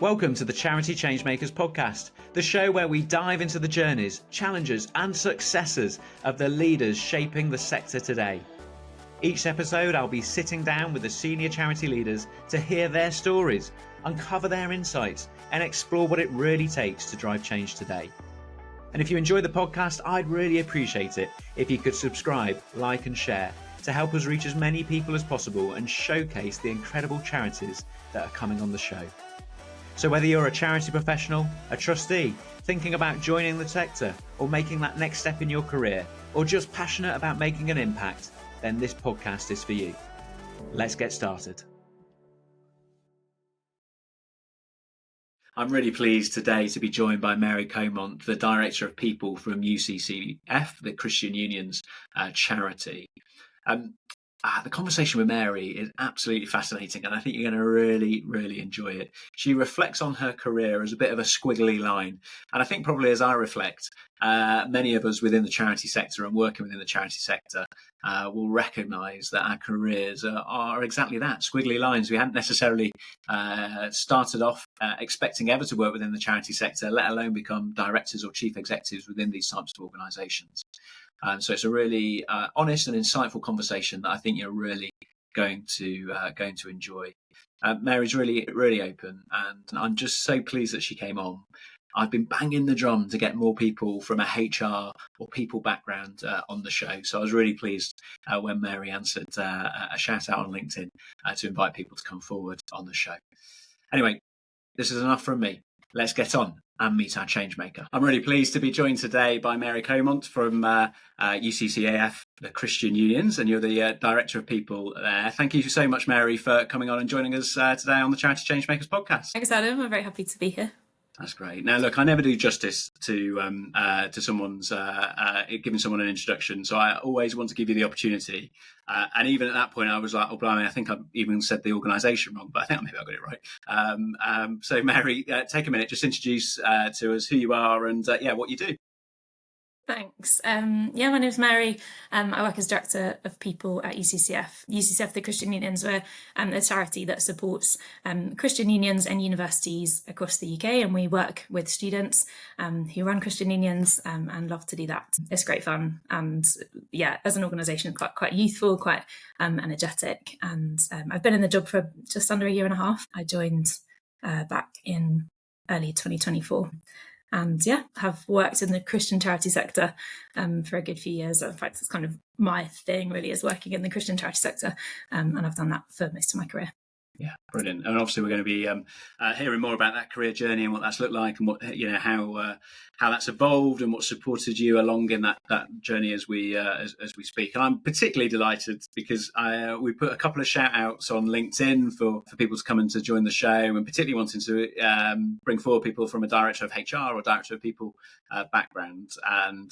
Welcome to the Charity Changemakers Podcast, the show where we dive into the journeys, challenges and successes of the leaders shaping the sector today. Each episode I'll be sitting down with the senior charity leaders to hear their stories, uncover their insights and explore what it really takes to drive change today. And if you enjoy the podcast, I'd really appreciate it if you could subscribe, like and share to help us reach as many people as possible and showcase the incredible charities that are coming on the show. So whether you're a charity professional, a trustee, thinking about joining the sector or making that next step in your career, or just passionate about making an impact, then this podcast is for you. Let's get started. I'm really pleased today to be joined by Mary Comont, the Director of People from UCCF, the Christian Union's charity. The conversation with Mary is absolutely fascinating, and I think you're going to really enjoy it. She reflects on her career as a bit of a squiggly line, and I think probably as I reflect, many of us within the charity sector and working within the charity sector will recognise that our careers are exactly that, squiggly lines. We hadn't necessarily started off expecting ever to work within the charity sector, let alone become directors or chief executives within these types of organisations. So it's a really honest and insightful conversation that I think you're really going to enjoy. Mary's really open, and I'm just so pleased that she came on. I've been banging the drum to get more people from a HR or people background on the show. So I was really pleased when Mary answered a shout out on LinkedIn to invite people to come forward on the show. Anyway, this is enough from me. Let's get on and meet our changemaker. I'm really pleased to be joined today by Mary Comont from UCCF, the Christian Unions, and you're the Director of People there. Thank you so much, Mary, for coming on and joining us today on the Charity Changemakers Podcast. Thanks, Adam. I'm very happy to be here. That's great. Now, look, I never do justice to someone's giving someone an introduction, so I always want to give you the opportunity. And even at that point, I was like, "Oh, blimey, I think I've even said the organisation wrong," but I think maybe I got it right. So, Mary, take a minute, just introduce to us who you are and what you do. Thanks. My name is Mary. I work as Director of People at UCCF. UCCF, the Christian Unions, we're a charity that supports Christian unions and universities across the UK, and we work with students who run Christian unions and love to do that. It's great fun, and as an organisation, quite youthful, quite energetic. And I've been in the job for just under a year and a half. I joined back in early 2024. And have worked in the Christian charity sector for a good few years. In fact, it's kind of my thing, really, is working in the Christian charity sector. And I've done that for most of my career. Yeah, brilliant. And obviously, we're going to be hearing more about that career journey and what that's looked like, and what how that's evolved and what supported you along in that journey as we speak. And I'm particularly delighted because we put a couple of shout outs on LinkedIn for people to come and to join the show, and particularly wanting to bring forward people from a director of HR or director of people background. And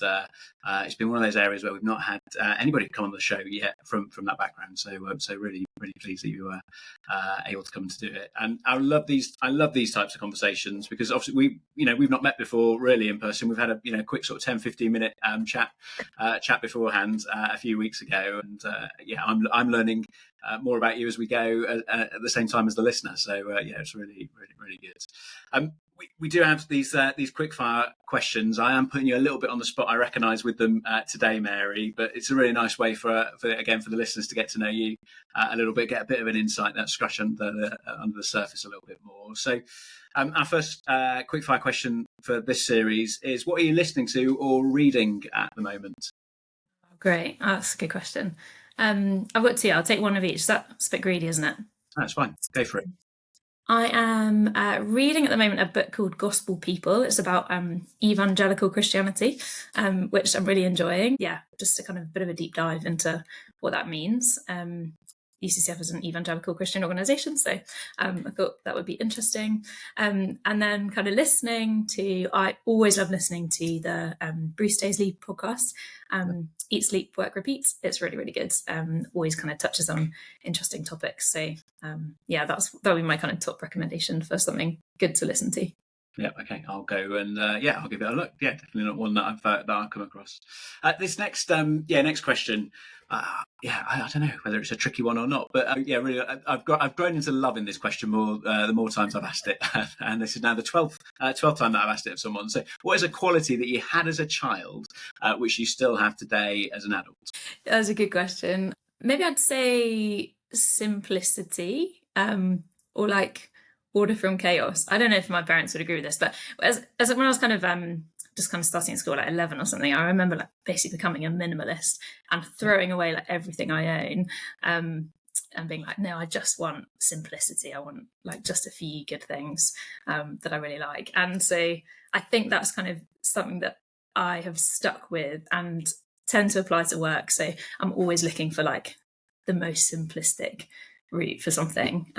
it's been one of those areas where we've not had anybody come on the show yet from that background. So really pleased that you were able to come to do it. And I love these types of conversations because obviously we've not met before really in person. We've had a quick sort of 10-15 minute chat beforehand a few weeks ago, and I'm learning more about you as we go at the same time as the listener. So it's really good. We do have these quick fire questions. I am putting you a little bit on the spot, I recognise, with them today, Mary, but it's a really nice way for the listeners to get to know you a little bit, get a bit of an insight, that scratch under the surface a little bit more. So our first quick fire question for this series is, what are you listening to or reading at the moment? Great, that's a good question. I've got two. I'll take one of each. That's a bit greedy, isn't it? That's fine. Go for it. I am reading at the moment a book called Gospel People. It's about evangelical Christianity, which I'm really enjoying. Yeah, just a kind of bit of a deep dive into what that means. UCCF is an evangelical Christian organisation, so I thought that would be interesting. And then kind of I always love listening to the Bruce Daisley podcast, Eat, Sleep, Work, Repeat. It's really good. Always kind of touches on interesting topics. So that'll be my kind of top recommendation for something good to listen to. Yeah, okay, I'll go and I'll give it a look. Yeah, definitely not one that I've come across. This next next question. I don't know whether it's a tricky one or not, but really, I've grown into loving this question more the more times I've asked it, and this is now the 12th time that I've asked it of someone. So, what is a quality that you had as a child, which you still have today as an adult? That's a good question. Maybe I'd say simplicity, or like order from chaos. I don't know if my parents would agree with this, but as when I was kind of just kind of starting school at 11 or something, I remember like basically becoming a minimalist and throwing away like everything I own, and being like, no, I just want simplicity. I want like just a few good things that I really like. And so I think that's kind of something that I have stuck with and tend to apply to work. So I'm always looking for like the most simplistic route for something.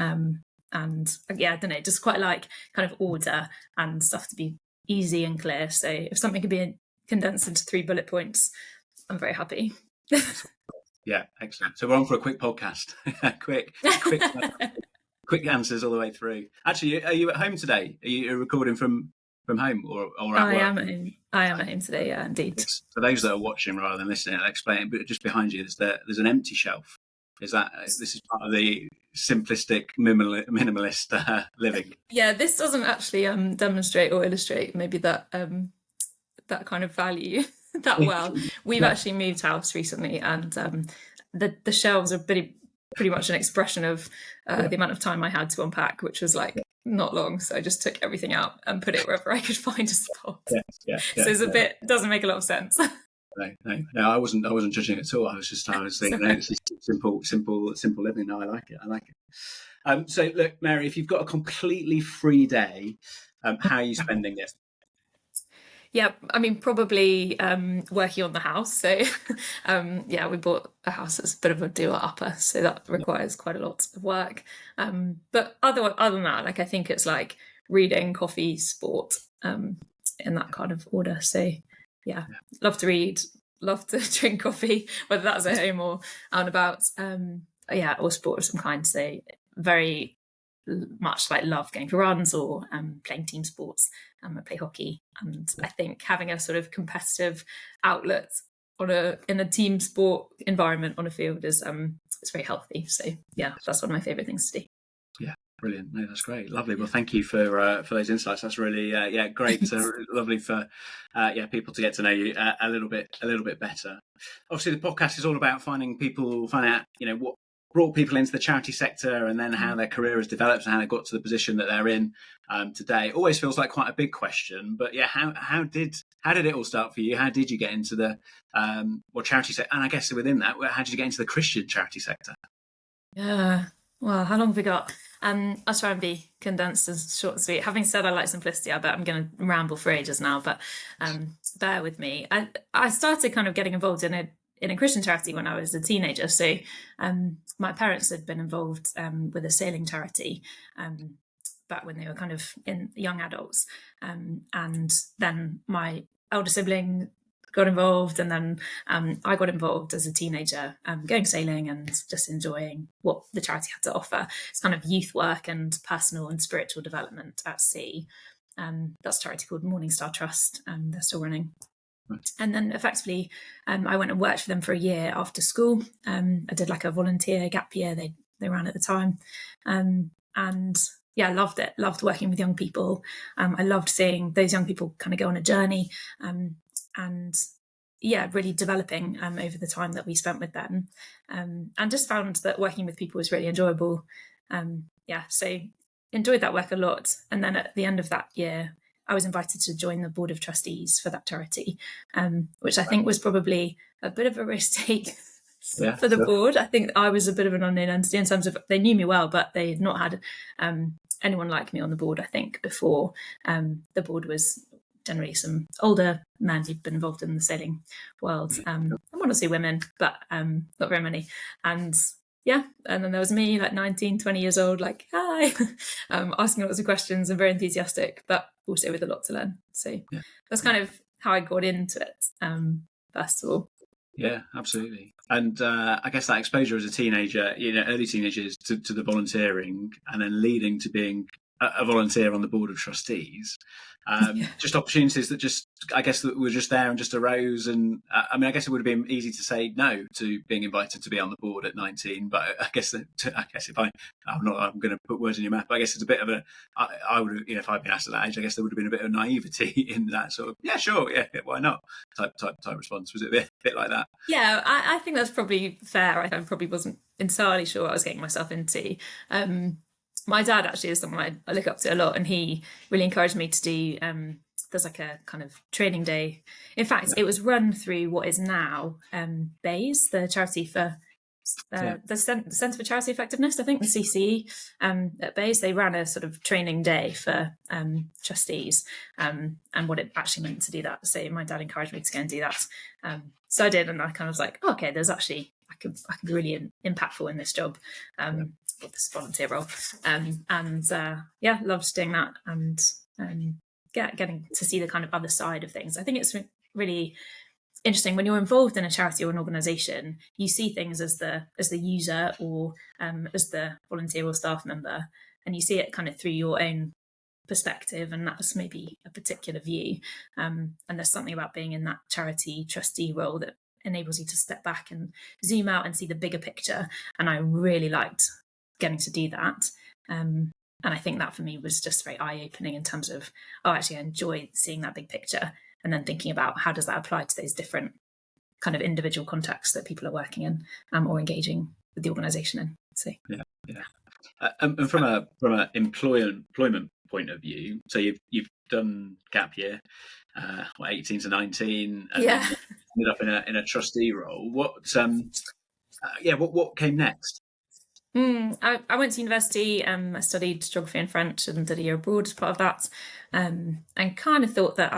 And I don't know, just quite like kind of order and stuff to be easy and clear. So if something could be condensed into 3 bullet points, I'm very happy. Yeah, excellent. So we're on for a quick podcast. quick answers all the way through. Actually, are you at home today? Are you recording from home or at work? I am at home today. Yeah, indeed. For those that are watching rather than listening, I'll explain. But just behind you, there's an empty shelf. This is part of the simplistic minimalist living? Yeah, this doesn't actually demonstrate or illustrate maybe that that kind of value that well. We've actually moved house recently, and the shelves are pretty much an expression of the amount of time I had to unpack, which was like not long. So I just took everything out and put it wherever I could find a spot. So it's doesn't make a lot of sense. No, I wasn't judging at all. I was thinking, no, it's just simple living. No, I like it. So look, Mary, if you've got a completely free day, how are you spending it? Yeah, I mean, probably working on the house. So we bought a house that's a bit of a doer-upper, so that requires quite a lot of work. But other than that, like I think it's like reading, coffee, sport, in that kind of order. So yeah, love to read, love to drink coffee, whether that's at home or out and about. Or sport of some kind. So very much like love going for runs or playing team sports. I play hockey, and I think having a sort of competitive outlet in a team sport environment on a field is it's very healthy. So yeah, that's one of my favourite things to do. Yeah, brilliant. No, that's great. Lovely. Well, thank you for those insights. That's really great. Lovely for people to get to know you a little bit better. Obviously, the podcast is all about finding out what brought people into the charity sector, and then how their career has developed and how they got to the position that they're in today. It always feels like quite a big question, but yeah, how did it all start for you? How did you get into the charity sector? And I guess within that, how did you get into the Christian charity sector? Yeah, well, how long have we got? I'll try and be condensed and short and sweet. Having said I like simplicity, I bet I'm going to ramble for ages now, but bear with me. I started kind of getting involved in a Christian charity when I was a teenager. So my parents had been involved with a sailing charity back when they were kind of young adults. And then my elder sibling got involved, and then I got involved as a teenager, going sailing and just enjoying what the charity had to offer. It's kind of youth work and personal and spiritual development at sea. That's a charity called Morning Star Trust, and they're still running. And then effectively, I went and worked for them for a year after school. I did like a volunteer gap year they ran at the time. And yeah, I loved it. Loved working with young people. I loved seeing those young people kind of go on a journey, and really developing over the time that we spent with them. And just found that working with people was really enjoyable. So enjoyed that work a lot. And then at the end of that year, I was invited to join the board of trustees for that charity, which I think was probably a bit of a risk take for the board. I think I was a bit of an unknown entity in terms of they knew me well, but they had not had anyone like me on the board, I think, before. The board was generally some older men who'd been involved in the sailing world. I want to say women, but not very many. And and then there was me, like 19, 20 years old, like, hi, asking lots of questions and very enthusiastic, but also with a lot to learn. So that's kind of how I got into it, first of all. Yeah, absolutely. And I guess that exposure as a teenager, early teenagers to the volunteering, and then leading to being a volunteer on the board of trustees. Just opportunities that just, I guess, that were just there and just arose. And I mean, I guess it would have been easy to say no to being invited to be on the board at 19. But I guess if I'm going to put words in your mouth, but I guess it's a bit of I would have, if I'd been asked at that age, I guess there would have been a bit of naivety in that sort of, yeah, sure, yeah, why not type response. Was it a bit like that? Yeah, I think that's probably fair. I probably wasn't entirely sure what I was getting myself into. My dad actually is someone I look up to a lot, and he really encouraged me to do, there's like a kind of training day. In fact, it was run through what is now BAYES, the charity for the Centre for Charity Effectiveness, I think, the CCE at BAYES. They ran a sort of training day for trustees and what it actually meant to do that. So my dad encouraged me to go and do that. So I did, and I kind of was like, oh, okay, there's actually, I could be really impactful in this job. This volunteer role, loved doing that, and getting to see the kind of other side of things. I think it's really interesting when you're involved in a charity or an organisation. You see things as the user or as the volunteer or staff member, and you see it kind of through your own perspective, and that's maybe a particular view. And there's something about being in that charity trustee role that enables you to step back and zoom out and see the bigger picture. And I really liked getting to do that. And I think that for me was just very eye-opening in terms of, actually I enjoy seeing that big picture, and then thinking about how does that apply to those different kind of individual contexts that people are working in or engaging with the organisation in. So and from a employment point of view, so you've done gap year, 18 to 19, and then ended up in a trustee role. What came next? I went to university. I studied geography and French and did a year abroad as part of that, and kind of thought that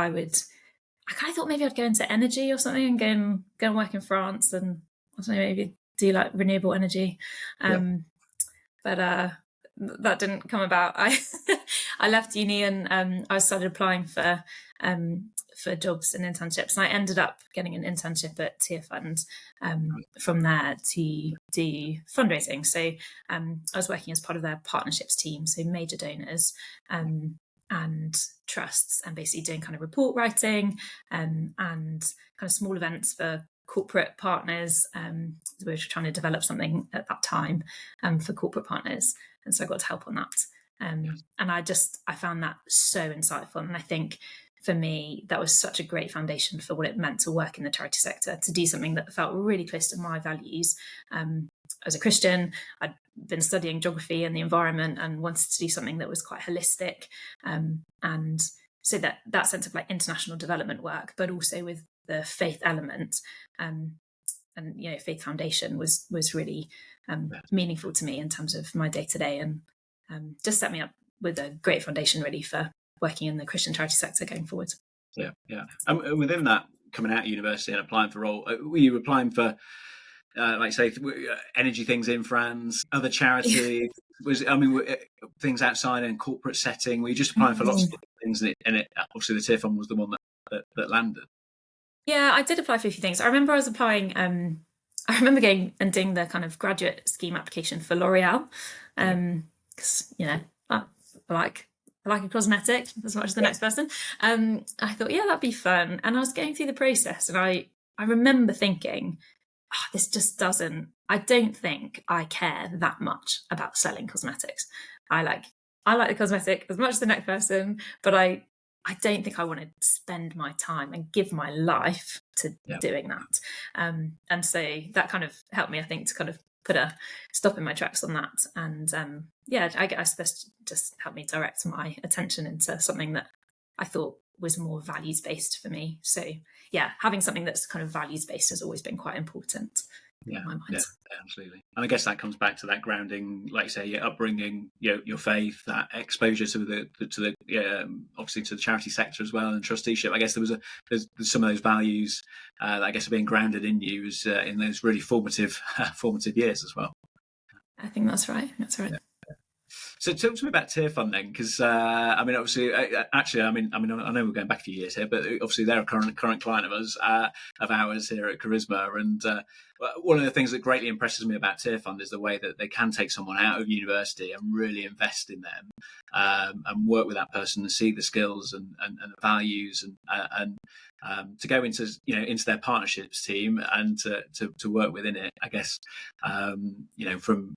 maybe I'd go into energy or something and go and work in France, and I don't know, maybe do like renewable energy. But that didn't come about. I left uni, and I started applying for jobs and internships, and I ended up getting an internship at Tearfund from there to do fundraising. So I was working as part of their partnerships team, so major donors and trusts, and basically doing kind of report writing and kind of small events for corporate partners. We were trying to develop something at that time for corporate partners, and so I got to help on that. And I found that so insightful, and I think for me that was such a great foundation for what it meant to work in the charity sector, to do something that felt really close to my values. As a Christian, I'd been studying geography and the environment and wanted to do something that was quite holistic, and so that sense of like international development work, but also with the faith element, and faith foundation was really meaningful to me in terms of my day-to-day, and just set me up with a great foundation really for working in the Christian charity sector going forward. And within that, coming out of university and applying for role, were you applying for like say energy things in France, other charity? Things outside in corporate setting? Were you just applying for lots of things, and it obviously the Tearfund was the one that landed? Yeah, I did apply for a few things. I remember I was applying. I remember going and doing the kind of graduate scheme application for L'Oreal, because I like a cosmetic as much as the next person. I thought, that'd be fun, and I was going through the process, and I remember thinking, this just doesn't. I don't think I care that much about selling cosmetics. I like the cosmetic as much as the next person, but I don't think I want to spend my time and give my life to doing that. And so that kind of helped me, I think, to kind of put a stop in my tracks on that. And I guess this just helped me direct my attention into something that I thought was more values-based for me. So having something that's kind of values-based has always been quite important. In my mind. Yeah, absolutely. And I guess that comes back to that grounding, like say, your upbringing, your faith, that exposure to the obviously to the charity sector as well, and trusteeship. I guess there's some of those values that I guess are being grounded in you as in those really formative years as well. I think that's right. So talk to me about Tearfund then, because obviously, I know we're going back a few years here, but obviously they're a current client of ours here at Charisma, and one of the things that greatly impresses me about Tearfund is the way that they can take someone out of university and really invest in them, and work with that person and see the skills and the values and to go into their partnerships team and to work within it. I guess from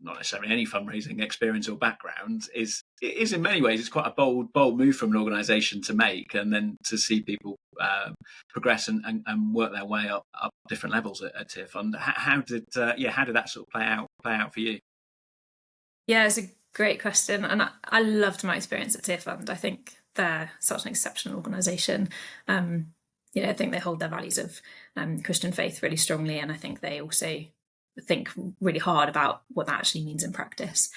not necessarily any fundraising experience or background, is in many ways it's quite a bold move from an organisation to make, and then to see people progress and work their way up different levels at Tearfund. How did that sort of play out for you? Yeah, it's a great question, and I loved my experience at Tearfund. I think they're such an exceptional organisation. I think they hold their values of Christian faith really strongly, and I think they also think really hard about what that actually means in practice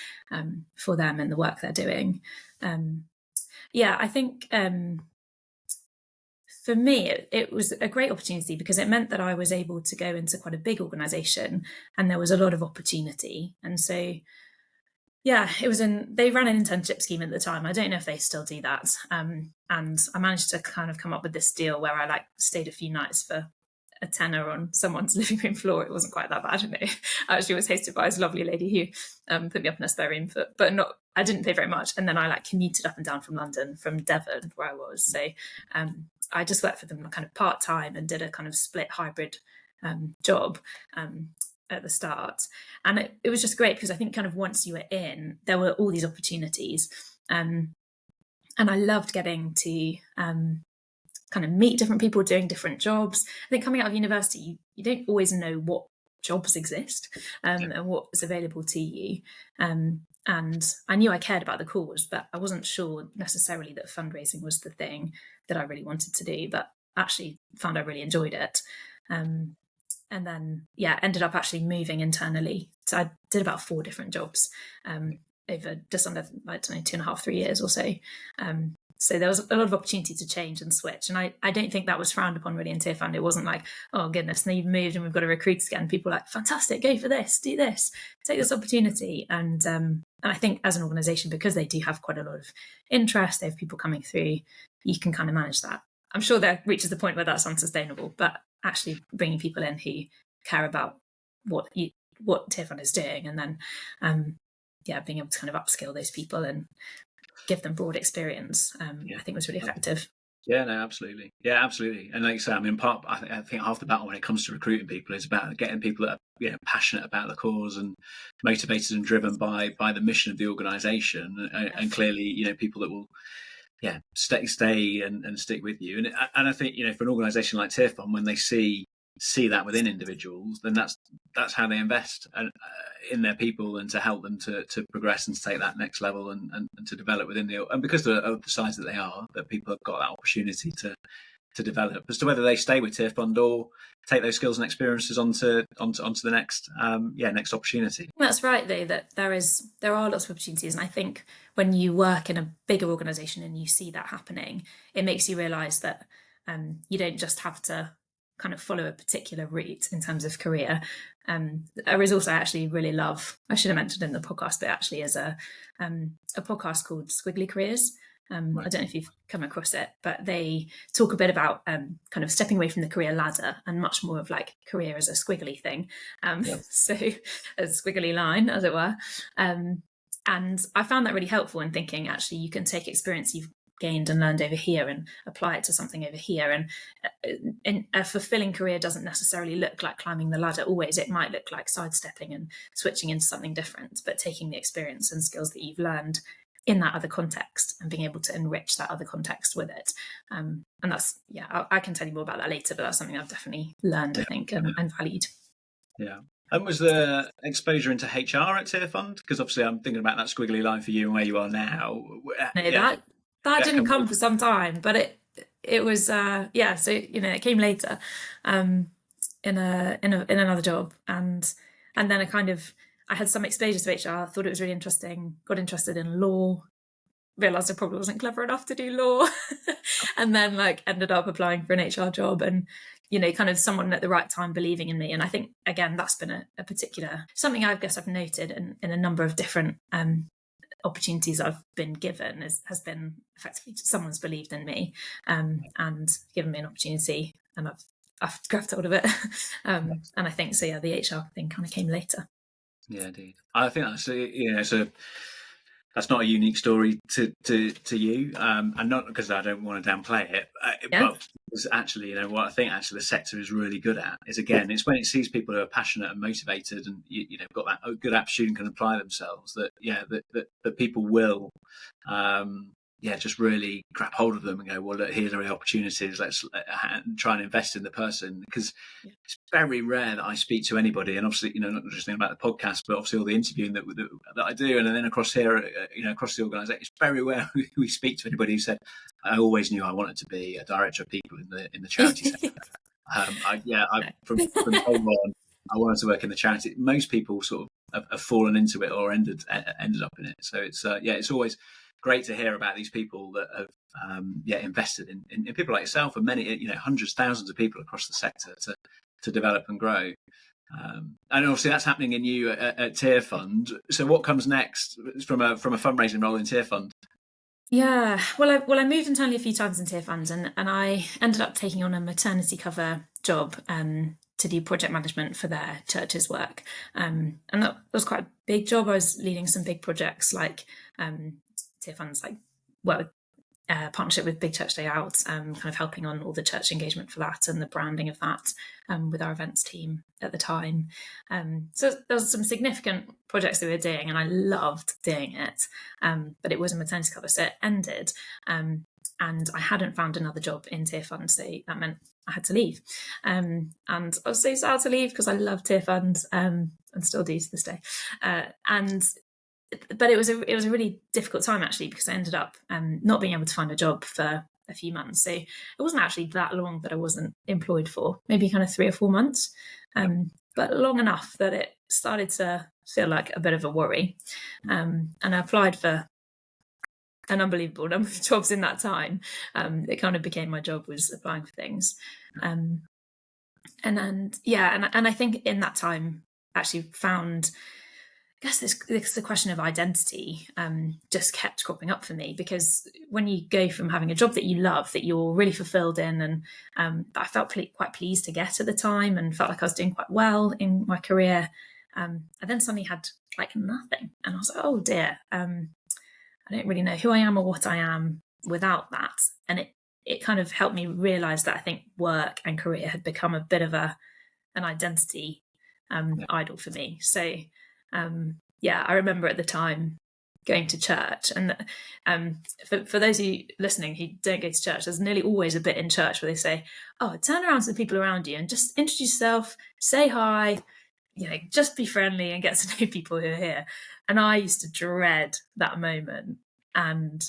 for them and the work they're doing. I think for me, it was a great opportunity because it meant that I was able to go into quite a big organisation and there was a lot of opportunity. And so, they ran an internship scheme at the time. I don't know if they still do that. And I managed to kind of come up with this deal where I stayed a few nights for a tenner on someone's living room floor. It wasn't quite that bad, I actually was hosted by this lovely lady who put me up in a spare room I didn't pay very much. And then I commuted up and down from London, from Devon, where I was. So I just worked for them kind of part-time and did a kind of split hybrid job at the start. And it was just great because I think kind of once you were in, there were all these opportunities. And I loved getting to kind of meet different people doing different jobs. I think coming out of university, you don't always know what jobs exist and what is available to you. And I knew I cared about the cause, but I wasn't sure necessarily that fundraising was the thing that I really wanted to do, but actually found I really enjoyed it. And then, ended up actually moving internally. So I did about 4 different jobs over just under, 2.5, 3 years or so. So there was a lot of opportunity to change and switch. And I don't think that was frowned upon really in Tearfund. It wasn't like, oh goodness, now you've moved and we've got to recruit again. People were like, fantastic, go for this, do this, take this opportunity. And I think as an organisation, because they do have quite a lot of interest, they have people coming through, you can kind of manage that. I'm sure that reaches the point where that's unsustainable, but actually bringing people in who care about what Tearfund is doing, and then being able to kind of upskill those people and give them broad experience, I think was really effective. Yeah, no, absolutely. Yeah, absolutely. And like you say, I think half the battle when it comes to recruiting people is about getting people that are passionate about the cause and motivated and driven by the mission of the organisation, and clearly, people that will stay and stick with you. And I think, for an organisation like Tearfund, when they see that within individuals, then that's how they invest in their people and to help them to progress and to take that next level and to develop within and because of the size that they are, that people have got that opportunity to develop as to whether they stay with Tearfund or take those skills and experiences onto the next opportunity. That's right, though, that there are lots of opportunities, and I think when you work in a bigger organisation and you see that happening, it makes you realise that you don't just have to kind of follow a particular route in terms of career. A resource I actually really love, I should have mentioned in the podcast, but actually is a podcast called Squiggly Careers. Right. I don't know if you've come across it, but they talk a bit about kind of stepping away from the career ladder and much more of career as a squiggly thing. So a squiggly line, as it were. And I found that really helpful in thinking, actually, you can take experience you've gained and learned over here and apply it to something over here. And a fulfilling career doesn't necessarily look like climbing the ladder always. It might look like sidestepping and switching into something different, but taking the experience and skills that you've learned in that other context and being able to enrich that other context with it. And that's, I can tell you more about that later, but that's something I've definitely learned, I think, and valued. Yeah. And was the exposure into HR at Tearfund? Because obviously I'm thinking about that squiggly line for you and where you are now. No, that didn't come for some time, but it was so it came later in another job, and then I had some exposure to HR, thought it was really interesting, got interested in law, realised I probably wasn't clever enough to do law, and then ended up applying for an HR job, and kind of someone at the right time believing in me. And I think, again, that's been a particular something I guess I've noted in a number of different opportunities I've been given has been effectively someone's believed in me and given me an opportunity, and I've grabbed hold of it. And I think so. Yeah, the HR thing kind of came later. Yeah, indeed. I think that's not a unique story to you, and not because I don't want to downplay it, but it's actually, what I think actually the sector is really good at is, again, it's when it sees people who are passionate and motivated and got that good aptitude and can apply themselves, that people will just really grab hold of them and go, well, look, here are the opportunities, let's try and invest in the person, because it's very rare that I speak to anybody, and obviously, not just thinking about the podcast, but obviously all the interviewing that I do, and then across here, across the organisation, it's very rare we speak to anybody who said, I always knew I wanted to be a director of people in the charity sector. From day on, I wanted to work in the charity. Most people sort of have fallen into it or ended up in it. So it's always great to hear about these people that have invested in people like yourself and many, hundreds, thousands of people across the sector to develop and grow. And obviously that's happening in you at Tearfund. So what comes next from a fundraising role in Tearfund? Yeah, well, I moved internally a few times in Tearfund, and I ended up taking on a maternity cover job to do project management for their church's work. And that was quite a big job. I was leading some big projects like Tearfund's partnership with Big Church Day Out, kind of helping on all the church engagement for that and the branding of that with our events team at the time. So there was some significant projects that we were doing, and I loved doing it. But it was a maternity cover, so it ended. And I hadn't found another job in Tearfund, so that meant I had to leave. And I was so sad to leave because I love Tearfund and still do to this day. But it was a really difficult time, actually, because I ended up not being able to find a job for a few months. So it wasn't actually that long that I wasn't employed for, maybe kind of 3 or 4 months, but long enough that it started to feel like a bit of a worry. And I applied for an unbelievable number of jobs in that time. It kind of became my job, was applying for things. And I think in that time actually found, I guess this the question of identity just kept cropping up for me, because when you go from having a job that you love, that you're really fulfilled in, and I felt quite pleased to get at the time and felt like I was doing quite well in my career, I then suddenly had like nothing, and I was like, oh dear, I don't really know who I am or what I am without that. And it kind of helped me realise that I think work and career had become a bit of an identity idol for me. So I remember at the time going to church, and for those of you listening who don't go to church, there's nearly always a bit in church where they say, oh, turn around to the people around you and just introduce yourself, say hi, just be friendly and get to know people who are here. And I used to dread that moment, and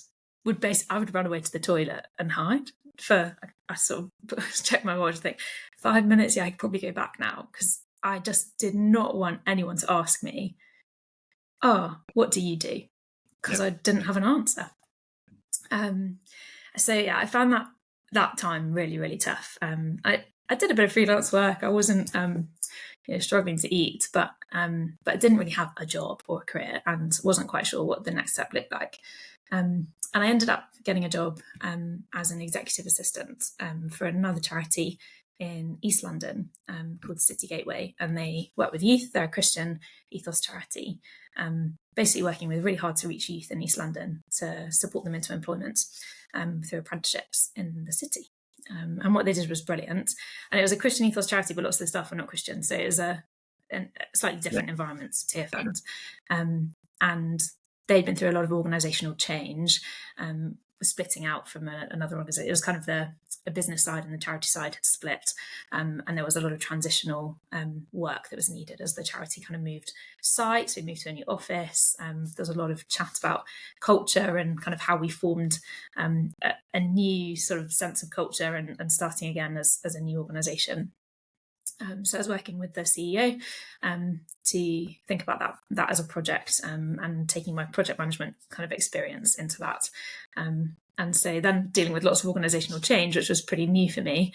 I would run away to the toilet and hide I sort of check my watch and think, 5 minutes, I could probably go back now, because I just did not want anyone to ask me, oh, what do you do? Because I didn't have an answer. I found that time really, really tough. I did a bit of freelance work. I wasn't struggling to eat, but I didn't really have a job or a career, and wasn't quite sure what the next step looked like. And I ended up getting a job as an executive assistant for another charity in East London called City Gateway, and they work with youth. They're a Christian ethos charity, basically working with really hard to reach youth in East London to support them into employment through apprenticeships in the city. And what they did was brilliant. And it was a Christian ethos charity, but lots of the staff were not Christian, so it was a slightly different environment to Tearfund. And they'd been through a lot of organisational change, splitting out from another organisation. It was kind of a business side and the charity side had split, and there was a lot of transitional work that was needed as the charity kind of moved sites. We moved to a new office. There was a lot of chat about culture and kind of how we formed a new sort of sense of culture and starting again as a new organisation. So I was working with the CEO to think about that as a project, and taking my project management kind of experience into that. And so then dealing with lots of organisational change, which was pretty new for me.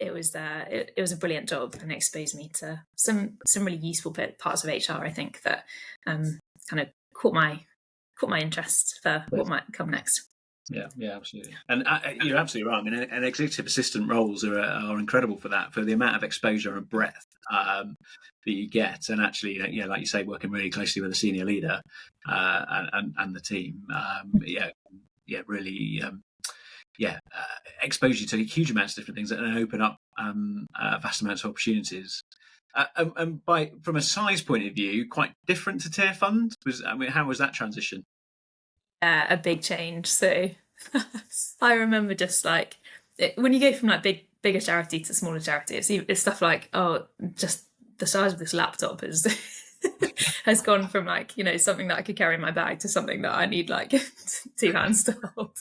It was a brilliant job, and exposed me to some really useful parts of HR, I think, that kind of caught my interest for what might come next. Yeah, absolutely. And you're absolutely right. I mean, and executive assistant roles are incredible for that, for the amount of exposure and breadth that you get, and actually, like you say, working really closely with a senior leader and the team. Really. Expose you to huge amounts of different things and open up vast amounts of opportunities. And from a size point of view, quite different to Tearfund. How was that transition? A big change. So I remember just like when you go from like bigger charity to smaller charity, it's stuff like, oh, just the size of this laptop has gone from like, something that I could carry in my bag to something that I need like 2 hands to hold.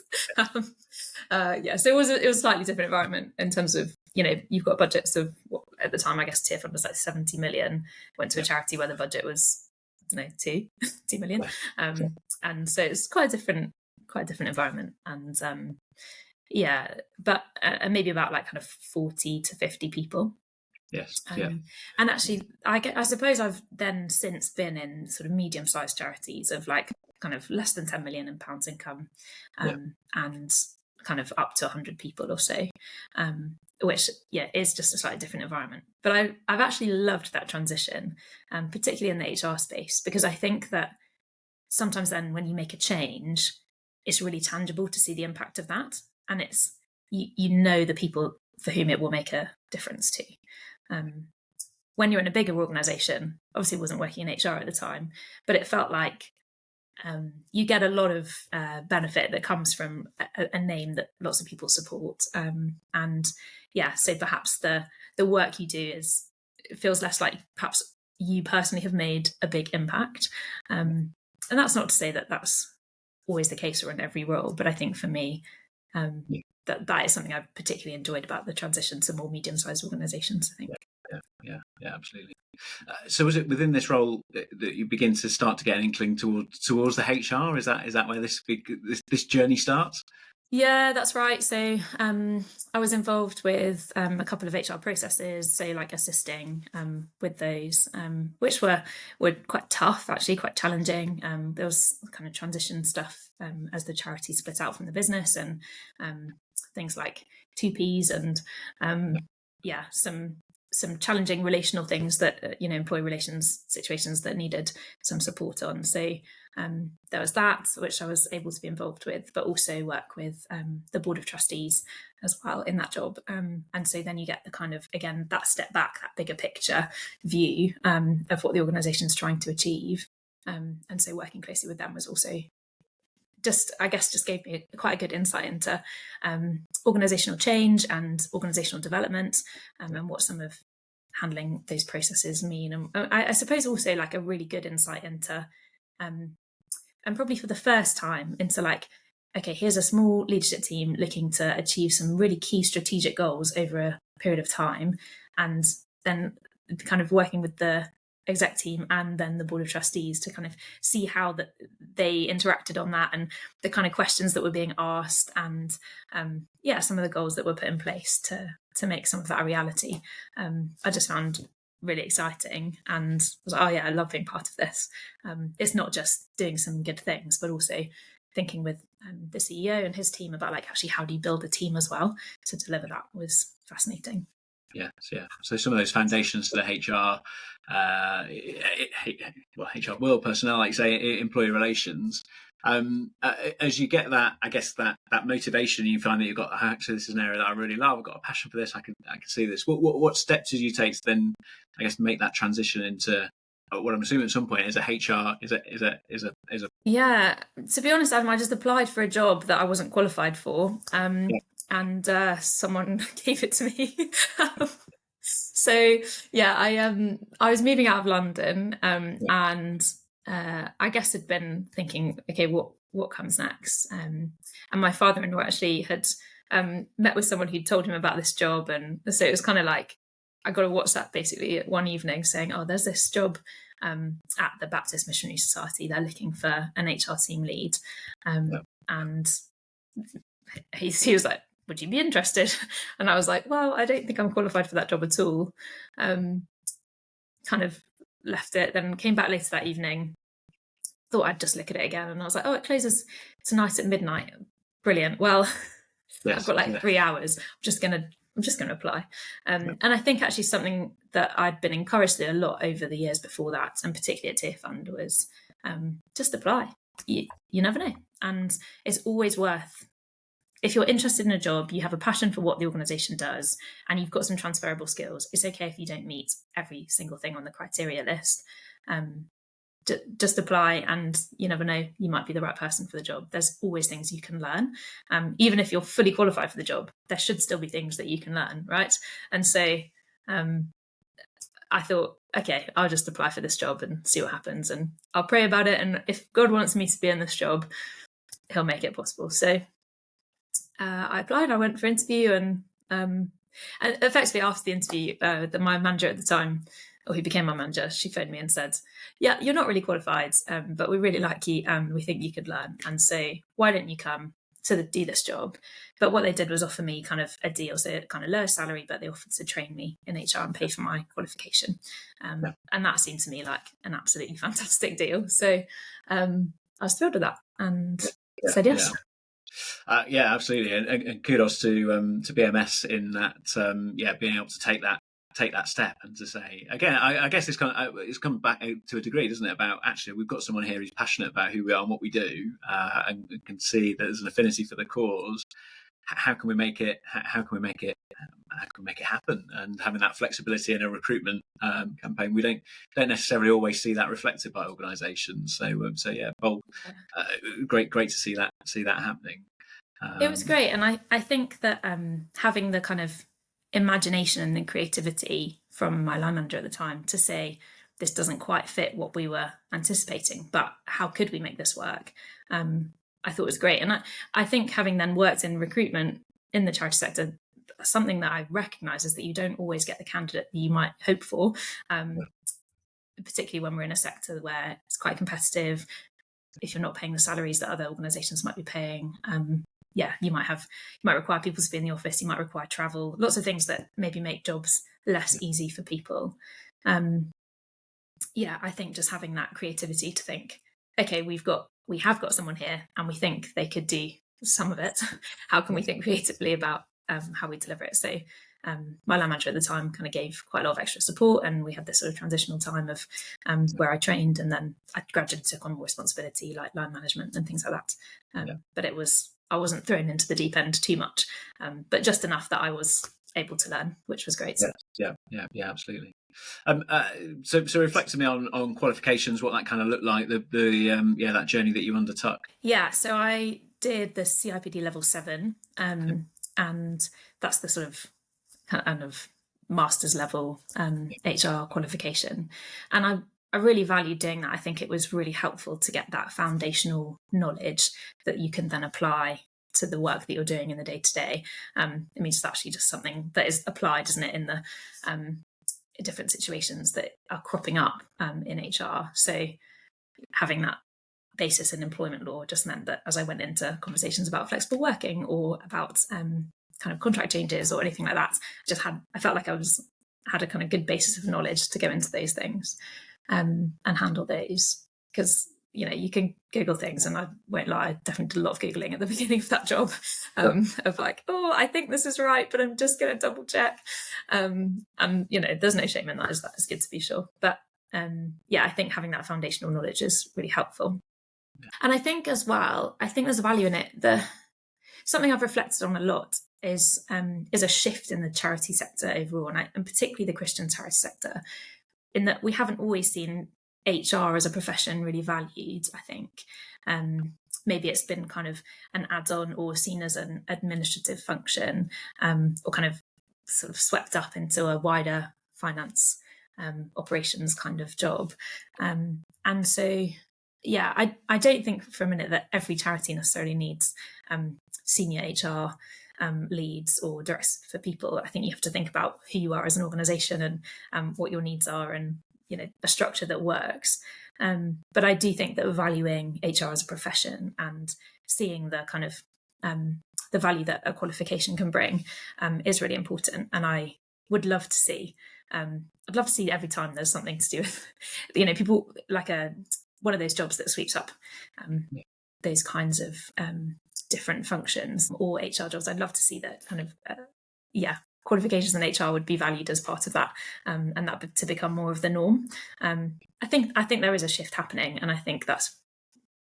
So it was a slightly different environment in terms of, you've got budgets of at the time, I guess Tearfund was like 70 million, went to a charity where the budget was, I don't know, 2 million. And so it's quite a different environment. And but maybe about like kind of 40 to 50 people. Yes. And actually, I suppose I've then since been in sort of medium-sized charities of like kind of less than 10 million pounds income, and kind of up to 100 people or so, which is just a slightly different environment. But I've actually loved that transition, particularly in the HR space, because I think that sometimes then when you make a change, it's really tangible to see the impact of that, and it's the people for whom it will make a difference to. When you're in a bigger organisation, obviously wasn't working in HR at the time, but it felt like you get a lot of benefit that comes from a name that lots of people support. So perhaps the work you do it feels less like perhaps you personally have made a big impact. And that's not to say that that's always the case or in every role, but I think for me, that is something I've particularly enjoyed about the transition to more medium-sized organisations, I think. Yeah, absolutely. So was it within this role that you begin to start to get an inkling towards the HR? Is that where this journey starts? Yeah, that's right. So I was involved with a couple of HR processes, so like assisting with those, which were quite tough, actually quite challenging. There was kind of transition stuff as the charity split out from the business, and things like 2Ps and some challenging relational things that employee relations situations that needed some support on. So there was that, which I was able to be involved with, but also work with the board of trustees as well in that job. And so then you get the kind of, again, that step back, that bigger picture view of what the organisation's trying to achieve. And so working closely with them was also just gave me quite a good insight into organisational change and organisational development, and what some of handling those processes mean. And I suppose also like a really good insight into, and probably for the first time, into like, okay, here's a small leadership team looking to achieve some really key strategic goals over a period of time, and then kind of working with the exec team and then the board of trustees to kind of see how that they interacted on that, and the kind of questions that were being asked, and some of the goals that were put in place to make some of that a reality. I just found really exciting, and was like, oh yeah, I love being part of this. It's not just doing some good things, but also thinking with the CEO and his team about like actually how do you build a team as well to deliver that was fascinating. Yes, yeah. So some of those foundations to the HR world, personnel, like say, employee relations. As you get that, I guess that motivation, you find that you've got, actually, this is an area that I really love. I've got a passion for this. I can see this. What steps did you take to then, I guess, make that transition into what I'm assuming at some point is a HR is a. Yeah, to be honest, Adam, I just applied for a job that I wasn't qualified for. And someone gave it to me. So yeah, I was moving out of London, and I guess had been thinking, okay, what comes next? And my father-in-law actually had met with someone who'd told him about this job, and so it was kind of like I got a WhatsApp basically one evening saying, oh, there's this job at the Baptist Missionary Society. They're looking for an HR team lead, and he was like, would you be interested? And I was like, well, I don't think I'm qualified for that job at all. Kind of left it, then came back later that evening, thought I'd just look at it again, and I was like, oh, it closes tonight at midnight. Brilliant. Well, Yes, I've got like 3 hours. I'm just gonna apply. And I think actually something that I'd been encouraged to do a lot over the years before that, and particularly at Tearfund, was just apply. You never know, and it's always worth. If you're interested in a job, you have a passion for what the organisation does, and you've got some transferable skills, it's okay if you don't meet every single thing on the criteria list. Just apply, and you never know, you might be the right person for the job. There's always things you can learn. Even if you're fully qualified for the job, there should still be things that you can learn, right? And so I thought, okay, I'll just apply for this job and see what happens, and I'll pray about it, and if God wants me to be in this job, he'll make it possible. So I applied, I went for interview, and effectively after the interview, my manager at the time, or who became my manager, she phoned me and said, yeah, you're not really qualified, but we really like you and we think you could learn. And so why don't you come to do this job? But what they did was offer me kind of a deal, so kind of lower salary, but they offered to train me in HR and pay for my qualification. And that seemed to me like an absolutely fantastic deal. So I was thrilled with that and said yes. Yeah, absolutely, and kudos to BMS in that. Being able to take that step and to say again, I guess it's come back to a degree, doesn't it? About actually we've got someone here who's passionate about who we are and what we do, and can see that there's an affinity for the cause. How can we make it? How can we make it happen? And having that flexibility in a recruitment campaign, we don't necessarily always see that reflected by organisations. So yeah, great to see that happening. It was great, and I think that having the kind of imagination and the creativity from my line manager at the time to say this doesn't quite fit what we were anticipating, but how could we make this work? I thought was great. And I think having then worked in recruitment in the charity sector, something that I recognise is that you don't always get the candidate that you might hope for, particularly when we're in a sector where it's quite competitive. If you're not paying the salaries that other organisations might be paying, you might require people to be in the office, you might require travel, lots of things that maybe make jobs less easy for people. I think just having that creativity to think, okay, we have got someone here and we think they could do some of it. How can we think creatively about how we deliver it? So my line manager at the time kind of gave quite a lot of extra support, and we had this sort of transitional time of where I trained, and then I gradually took on more responsibility like line management and things like that. But I wasn't thrown into the deep end too much, but just enough that I was able to learn, which was great. Yeah, absolutely. So reflect to me on qualifications, what that kind of looked like, that journey that you undertook. Yeah, so I did the CIPD level 7, and that's the sort of kind of master's level HR qualification, and I really valued doing that. I think it was really helpful to get that foundational knowledge that you can then apply to the work that you're doing in the day-to-day. It means it's actually just something that is applied, isn't it, in the different situations that are cropping up in HR. So having that basis in employment law just meant that as I went into conversations about flexible working or about kind of contract changes or anything like that, I felt like I had a kind of good basis of knowledge to go into those things and handle those. Because you can Google things, and I won't lie, I definitely did a lot of Googling at the beginning of that job, of like, oh, I think this is right, but I'm just going to double check. And there's no shame in that. It's good to be sure. But I think having that foundational knowledge is really helpful. Yeah. And I think as well, there's a value in it. Something I've reflected on a lot is a shift in the charity sector overall, and particularly the Christian charity sector, in that we haven't always seen HR as a profession really valued. I think maybe it's been kind of an add-on or seen as an administrative function, or kind of sort of swept up into a wider finance operations kind of job. And so, I don't think for a minute that every charity necessarily needs senior HR leads or directors for people. I think you have to think about who you are as an organisation and what your needs are, and a structure that works. But I do think that valuing HR as a profession and seeing the kind of the value that a qualification can bring is really important. And I would love to see, every time there's something to do with, people like one of those jobs that sweeps up those kinds of different functions or HR jobs. I'd love to see that kind of qualifications in HR would be valued as part of that, and that to become more of the norm. I think there is a shift happening, and I think that's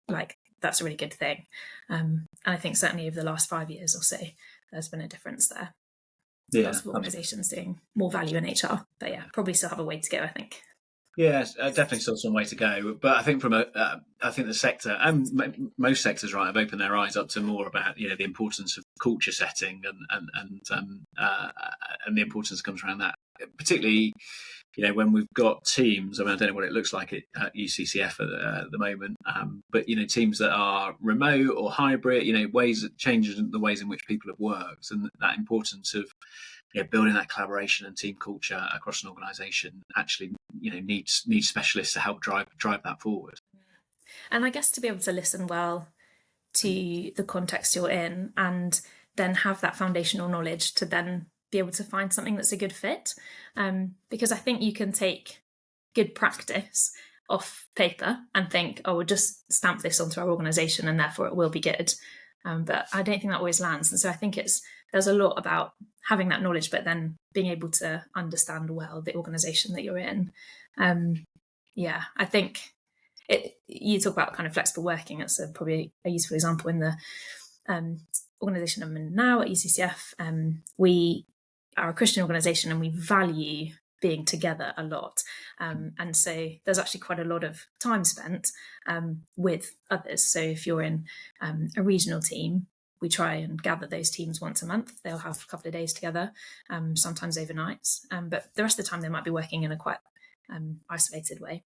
a really good thing. And I think certainly over the last 5 years or so, there's been a difference there. Lots of organisations doing more value in HR, but probably still have a way to go, I think. Yes, definitely still some way to go. But I think I think the sector and most sectors, right, have opened their eyes up to more about the importance of culture setting and the importance that comes around that, particularly when we've got teams. I mean, I don't know what it looks like at UCCF at the moment, but teams that are remote or hybrid, changes in the ways in which people have worked, and that importance of building that collaboration and team culture across an organisation actually needs specialists to help drive that forward. And I guess to be able to listen well to the context you're in, and then have that foundational knowledge to then be able to find something that's a good fit, because I think you can take good practice off paper and think, oh, we'll just stamp this onto our organisation and therefore it will be good, but I don't think that always lands. And so I think there's a lot about having that knowledge, but then being able to understand well the organisation that you're in. I think you talk about kind of flexible working. That's probably a useful example. In the organisation I'm in now at UCCF, we are a Christian organisation and we value being together a lot. And so there's actually quite a lot of time spent with others. So if you're in a regional team, we try and gather those teams once a month. They'll have a couple of days together, sometimes overnights. But the rest of the time they might be working in a quite isolated way.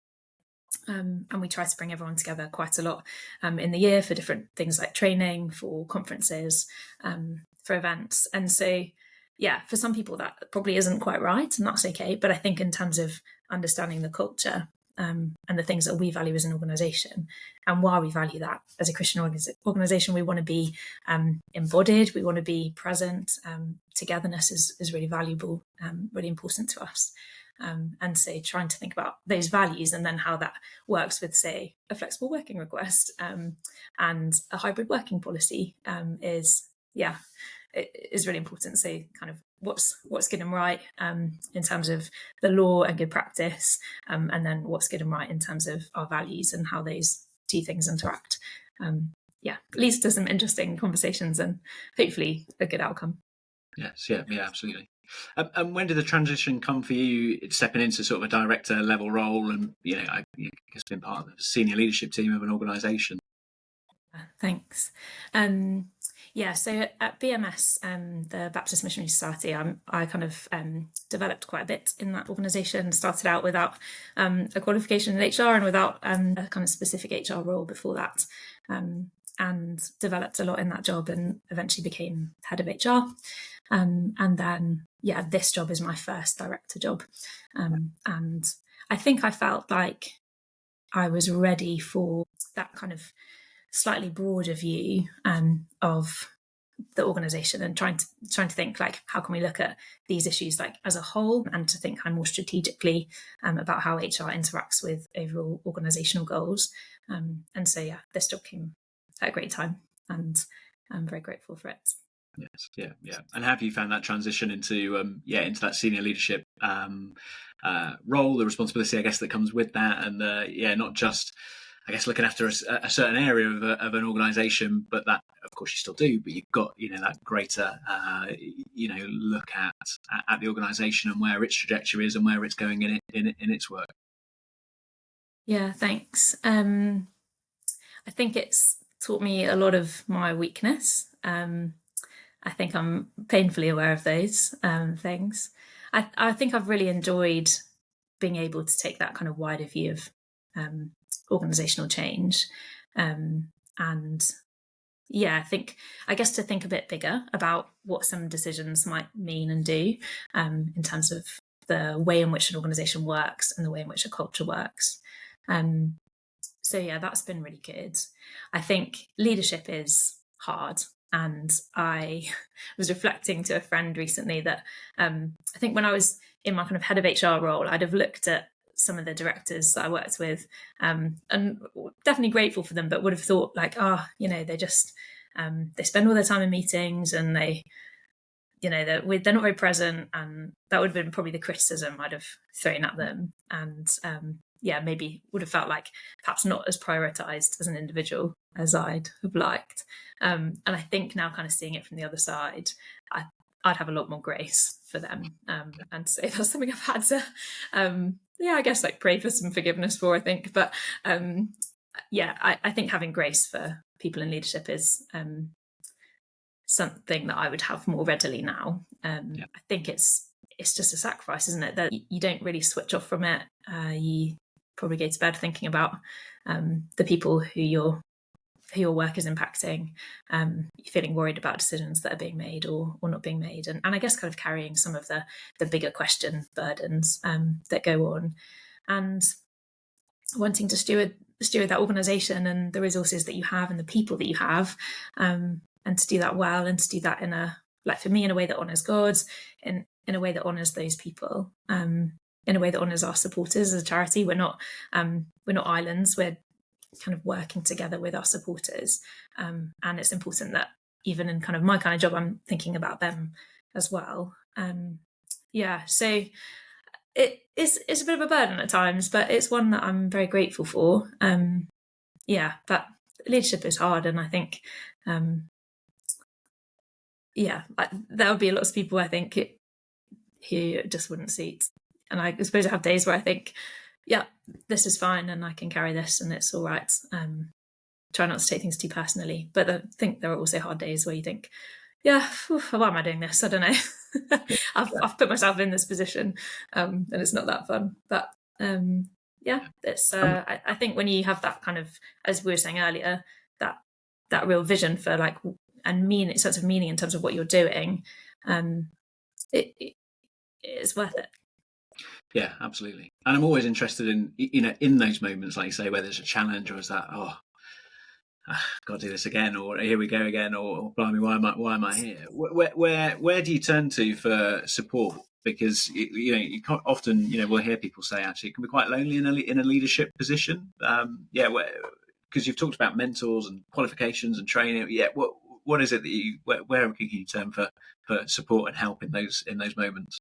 And we try to bring everyone together quite a lot in the year for different things like training, for conferences, for events. And so, for some people that probably isn't quite right, and that's okay. But I think in terms of understanding the culture and the things that we value as an organisation, and why we value that as a Christian organisation, we want to be embodied, we want to be present. Togetherness is really valuable, really important to us. And so trying to think about those values and then how that works with, say, a flexible working request and a hybrid working policy is really important. So kind of what's good and right in terms of the law and good practice, and then what's good and right in terms of our values and how those two things interact. Leads to some interesting conversations and hopefully a good outcome. Yes, absolutely. And when did the transition come for you, stepping into sort of a director level role, and I guess being part of the senior leadership team of an organisation? Thanks. So at BMS, the Baptist Missionary Society, I kind of developed quite a bit in that organisation. Started out without a qualification in HR and without a kind of specific HR role before that, and developed a lot in that job and eventually became head of HR. And then, this job is my first director job. And I think I felt like I was ready for that kind of slightly broader view of the organisation, and trying to think like, how can we look at these issues like as a whole, and to think kind of more strategically about how HR interacts with overall organisational goals. And so this job came at a great time, and I'm very grateful for it. Yes, yeah. And have you found that transition into that senior leadership role, the responsibility, I guess, that comes with that, and not just, I guess, looking after a certain area of an organisation, but that, of course, you still do, but you've got that greater look at the organisation and where its trajectory is and where it's going in its work. Yeah, thanks. I think it's taught me a lot of my weakness. I think I'm painfully aware of those things. I think I've really enjoyed being able to take that kind of wider view of organisational change. I guess to think a bit bigger about what some decisions might mean and do in terms of the way in which an organisation works and the way in which a culture works. That's been really good. I think leadership is hard. And I was reflecting to a friend recently that I think when I was in my kind of head of HR role, I'd have looked at some of the directors that I worked with, and definitely grateful for them, but would have thought like, they just they spend all their time in meetings, and they're not very present, and that would have been probably the criticism I'd have thrown at them. And maybe would have felt like perhaps not as prioritized as an individual as I'd have liked. And I think now, kind of seeing it from the other side, I'd have a lot more grace for them, and so that's something I've had to I guess like pray for some forgiveness for, I think. But I think having grace for people in leadership is something that I would have more readily now. I think it's just a sacrifice, isn't it? That you don't really switch off from it. You probably go to bed thinking about the people who your work is impacting. You're feeling worried about decisions that are being made or not being made, and I guess kind of carrying some of the bigger question burdens that go on, and wanting to steward that organisation and the resources that you have and the people that you have, and to do that well, and to do that in for me, in a way that honours God, in a way that honours those people, in a way that honours our supporters as a charity. We're not islands. We're kind of working together with our supporters, and it's important that even in kind of my kind of job, I'm thinking about them as well. So it's a bit of a burden at times, but it's one that I'm very grateful for. But leadership is hard, and I think there would be lots of people, I think, who it just wouldn't suit. And I suppose I have days where I think, this is fine and I can carry this and it's all right. Try not to take things too personally. But I think there are also hard days where you think, why am I doing this? I don't know. I've put myself in this position, and it's not that fun. But it's I think when you have that kind of, as we were saying earlier, that real vision for and sense of meaning in terms of what you're doing, it's worth it. Yeah, absolutely. And I'm always interested in those moments, like you say, where there's a challenge, or is that, got to do this again, or here we go again, or blimey, why am I here? Where do you turn to for support? Because you can't often, we'll hear people say actually it can be quite lonely in a leadership position. Because you've talked about mentors and qualifications and training. What is it that where can you turn for support and help in those moments?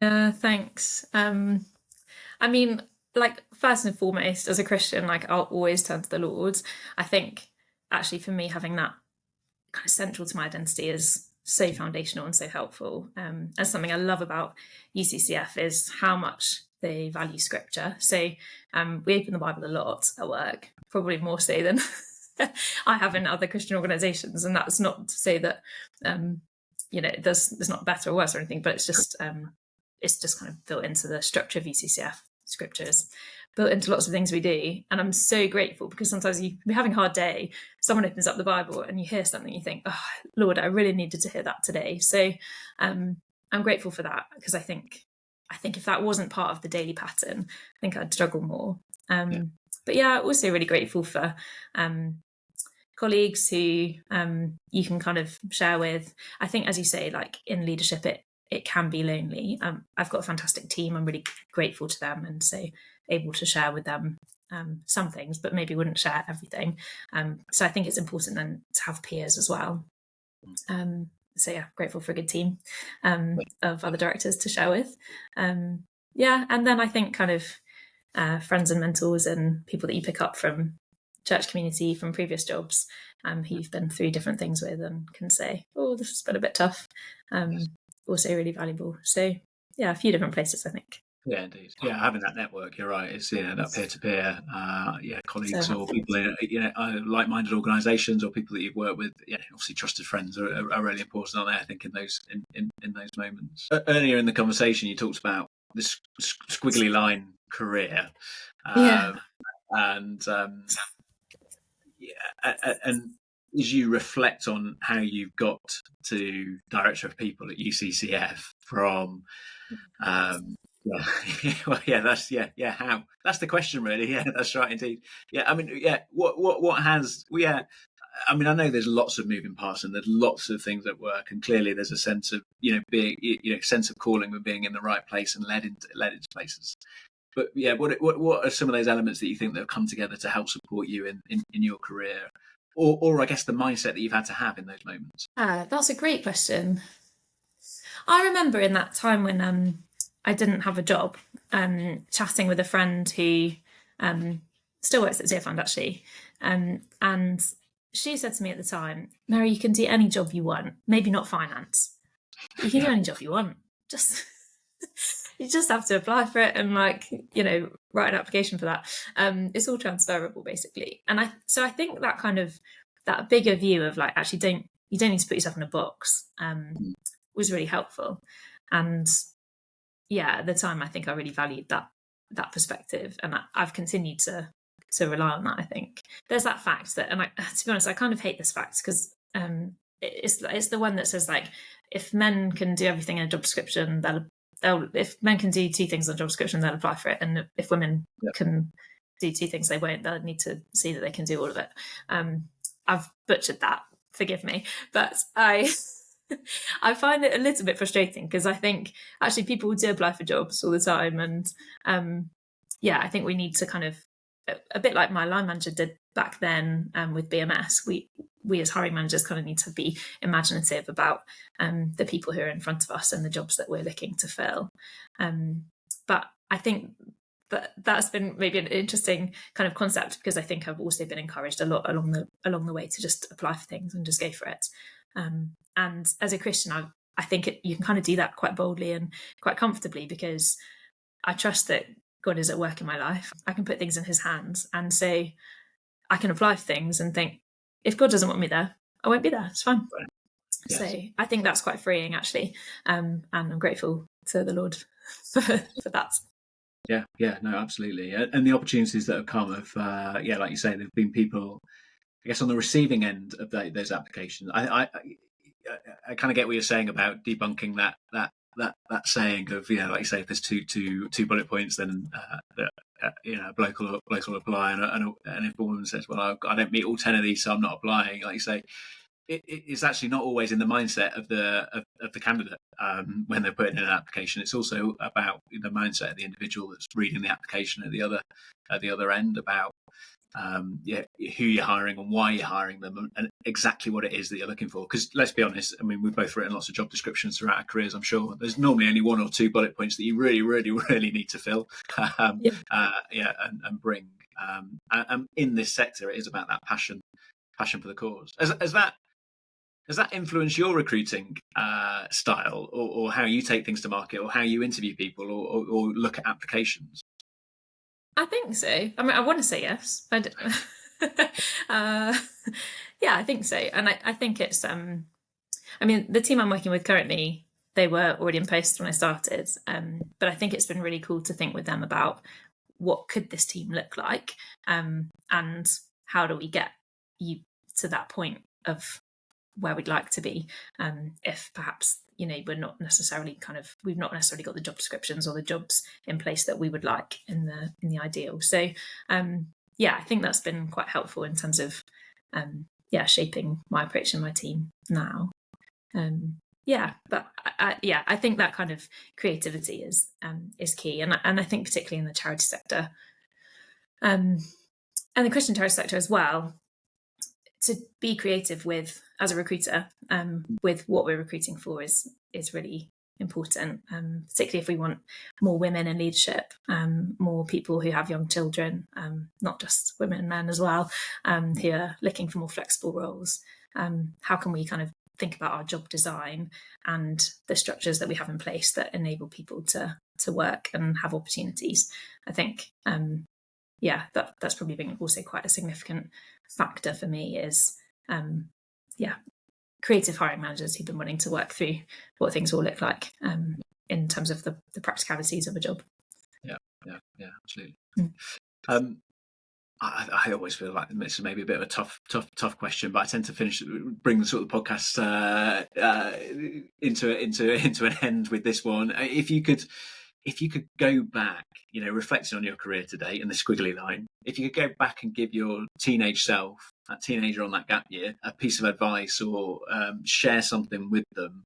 Thanks. I mean, first and foremost, as a Christian, I'll always turn to the Lord. I think actually for me, having that kind of central to my identity is so foundational and so helpful. And something I love about UCCF is how much they value scripture. So we open the Bible a lot at work, probably more so than I have in other Christian organisations. And that's not to say that there's not better or worse or anything, but it's just kind of built into the structure of UCCF. Scriptures built into lots of things we do, and I'm so grateful, because sometimes you're having a hard day, someone opens up the Bible and you hear something, you think, oh Lord, I really needed to hear that today. So I'm grateful for that, because I think if that wasn't part of the daily pattern, I think I'd struggle more. But also really grateful for colleagues who you can kind of share with. I think, as you say, in leadership, it can be lonely. I've got a fantastic team. I'm really grateful to them, and so able to share with them some things, but maybe wouldn't share everything. So I think it's important then to have peers as well. Grateful for a good team of other directors to share with. And then I think kind of friends and mentors and people that you pick up from church community, from previous jobs, who you've been through different things with and can say, oh, this has been a bit tough. Also really valuable. So a few different places, I think. Yeah, indeed. Yeah, having that network, you're right. It's that peer-to-peer, colleagues or people in like-minded organisations, or people that you've worked with. Obviously, trusted friends are really important, aren't they? I think in those moments. Earlier in the conversation, you talked about this squiggly line career, and as you reflect on how you got to Director of People at UCCF from, how? That's the question, really. Yeah, that's right, indeed. Yeah, I mean, what has? I mean, I know there's lots of moving parts and there's lots of things at work, and clearly there's a sense of being, sense of calling and being in the right place and led into places. But yeah, what are some of those elements that you think that have come together to help support you in your career, or I guess the mindset that you've had to have in those moments? That's a great question. I remember in that time when I didn't have a job, chatting with a friend who still works at Tearfund actually, and she said to me at the time, "Mary, you can do any job you want. Maybe not finance. You can do any job you want. Just you just have to apply for it and write an application for that. It's all transferable basically." And I think that kind of that bigger view of like actually you don't need to put yourself in a box was really helpful. And yeah, at the time I think I really valued that perspective, and I've continued to rely on that. I think there's that fact that, and to be honest, I kind of hate this fact because it's the one that says like if men can do everything in a job description, if men can do two things on a job description, they'll apply for it, and if women can do two things, they won't. They'll need to see that they can do all of it. I've butchered that, forgive me, but I find it a little bit frustrating because I think actually people do apply for jobs all the time, and I think we need to kind of, a bit like my line manager did back then with BMS, we as hiring managers kind of need to be imaginative about the people who are in front of us and the jobs that we're looking to fill. But I think that's been maybe an interesting kind of concept, because I think I've also been encouraged a lot along the way to just apply for things and just go for it. And as a Christian, I think you can kind of do that quite boldly and quite comfortably, because I trust that God is at work in my life. I can put things in his hands, and so I can apply for things and think, if God doesn't want me there, I won't be there. It's fine. Right. Yes. So I think that's quite freeing actually, and I'm grateful to the Lord for that. Yeah, no, absolutely. And the opportunities that have come have, like you say, there've been people, I guess, on the receiving end of those applications. I kind of get what you're saying about debunking that saying of, like you say, if there's two bullet points, then a bloke will apply, and if a woman says, well, I don't meet all 10 of these, so I'm not applying, like you say, it's actually not always in the mindset of the candidate when they're putting in an application. It's also about the mindset of the individual that's reading the application at the other end, about who you're hiring and why you're hiring them, and exactly what it is that you're looking for. Because let's be honest, I mean, we've both written lots of job descriptions throughout our careers. I'm sure there's normally only one or two bullet points that you really, really, really need to fill, and bring. And in this sector, it is about that passion for the cause. Has that influenced your recruiting style, or how you take things to market, or how you interview people, or look at applications? I think so. I mean, I want to say yes. I think so. And I think it's, I mean, the team I'm working with currently, they were already in post when I started. But I think it's been really cool to think with them about what could this team look like, and how do we get you to that point of where we'd like to be, if perhaps we've not necessarily got the job descriptions or the jobs in place that we would like in the ideal. So I think that's been quite helpful in terms of shaping my approach and my team now. But I think that kind of creativity is key, and I think particularly in the charity sector, and the Christian charity sector as well, to be creative with, as a recruiter, with what we're recruiting for is really important, particularly if we want more women in leadership, more people who have young children, not just women and men as well, who are looking for more flexible roles. How can we kind of think about our job design and the structures that we have in place that enable people to work and have opportunities? I think that's probably been also quite a significant factor for me, is creative hiring managers who've been wanting to work through what things will look like in terms of the practicalities of a job. Yeah, absolutely. I always feel like this is maybe a bit of a tough question, but I tend to bring the sort of podcast into an end with this one. If you could go back, reflecting on your career today in the squiggly line, if you could go back and give your teenage self, that teenager on that gap year, a piece of advice, or share something with them,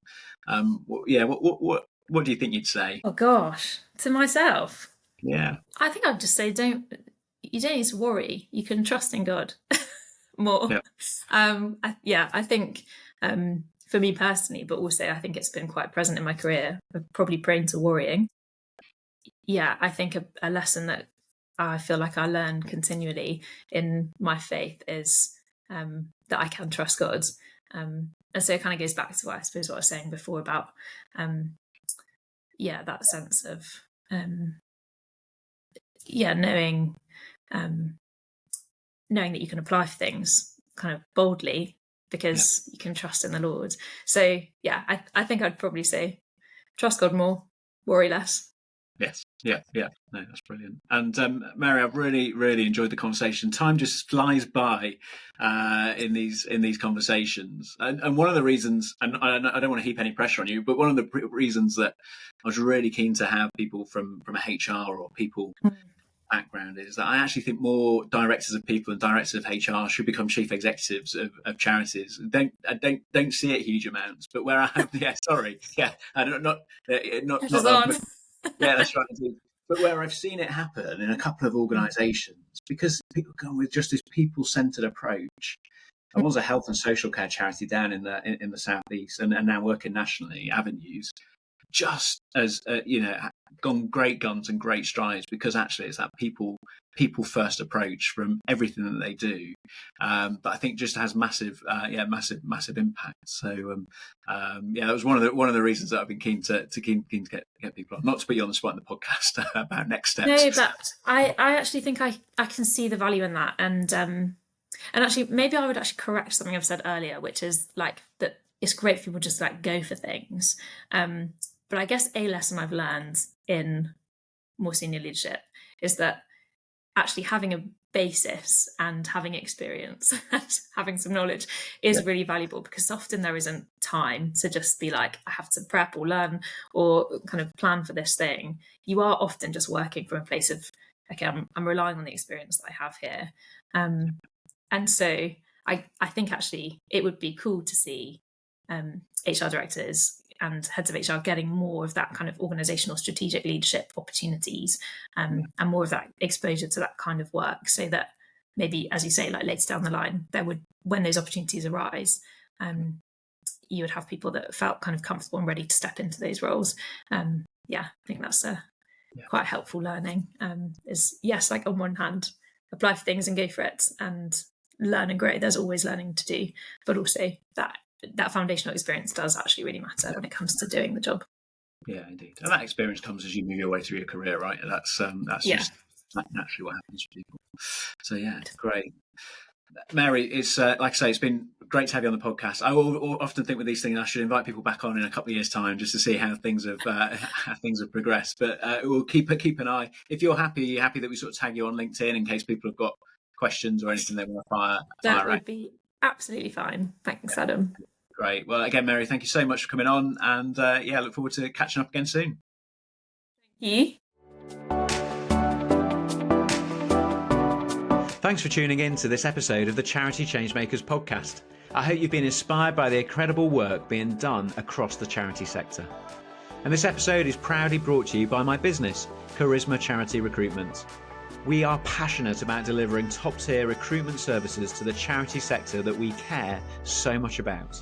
what do you think you'd say? Oh gosh, to myself. Yeah. I think I'd just say you don't need to worry. You can trust in God more. Yeah. I think for me personally, but also I think it's been quite present in my career, of probably prone to worrying. Yeah, I think a lesson that I feel like I learn continually in my faith is that I can trust God. And so it kind of goes back to what I was saying before about that sense of knowing that you can apply for things kind of boldly because you can trust in the Lord. So I think I'd probably say trust God more, worry less. Yes. Yeah. No, that's brilliant. And Mary, I've really enjoyed the conversation. Time just flies by in these conversations. And one of the reasons, and I don't want to heap any pressure on you, but one of the reasons that I was really keen to have people from a HR or people background is that I actually think more directors of people and directors of HR should become chief executives of charities. Don't see it huge amounts, but where I have, yeah, that's right. But where I've seen it happen in a couple of organisations, because people come with just this people-centred approach. I was a health and social care charity down in the southeast, and now working nationally, Avenues, just as gone great guns and great strides, because actually it's that people first approach from everything that they do, but I think just has massive impact. So that was one of the reasons that I've been keen to get people on. Not to put you on the spot in the podcast about next steps. No, but I actually think I can see the value in that, and actually maybe I would actually correct something I've said earlier, which is like that it's great for people just like go for things. But I guess a lesson I've learned in more senior leadership is that actually having a basis and having experience and having some knowledge is really valuable, because often there isn't time to just be like, I have to prep or learn or kind of plan for this thing. You are often just working from a place of, okay, I'm relying on the experience that I have here. And so I think actually it would be cool to see HR directors and heads of HR getting more of that kind of organisational strategic leadership opportunities, and more of that exposure to that kind of work, so that maybe, as you say, like later down the line, when those opportunities arise, you would have people that felt kind of comfortable and ready to step into those roles. I think that's quite helpful learning. Is yes, like on one hand, apply for things and go for it and learn and grow. There's always learning to do, but also that foundational experience does actually really matter when it comes to doing the job. Yeah, indeed. And that experience comes as you move your way through your career, right? That's just naturally what happens to people. So yeah, great. Mary, it's like I say, it's been great to have you on the podcast. I will often think with these things I should invite people back on in a couple of years' time just to see how things have progressed. But we'll keep an eye. If you're happy that we sort of tag you on LinkedIn in case people have got questions or anything they want to fire. That would be absolutely fine. Thanks, Adam. Great. Well, again, Mary, thank you so much for coming on, and look forward to catching up again soon. Thank you. Thanks for tuning in to this episode of the Charity Changemakers Podcast. I hope you've been inspired by the incredible work being done across the charity sector. And this episode is proudly brought to you by my business, Charisma Charity Recruitment. We are passionate about delivering top-tier recruitment services to the charity sector that we care so much about.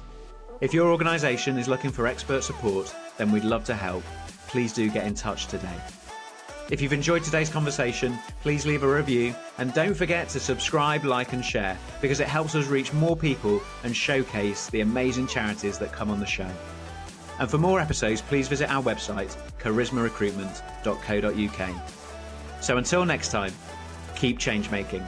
If your organisation is looking for expert support, then we'd love to help. Please do get in touch today. If you've enjoyed today's conversation, please leave a review, and don't forget to subscribe, like and share, because it helps us reach more people and showcase the amazing charities that come on the show. And for more episodes, please visit our website, charismarecruitment.co.uk. So until next time, keep change making.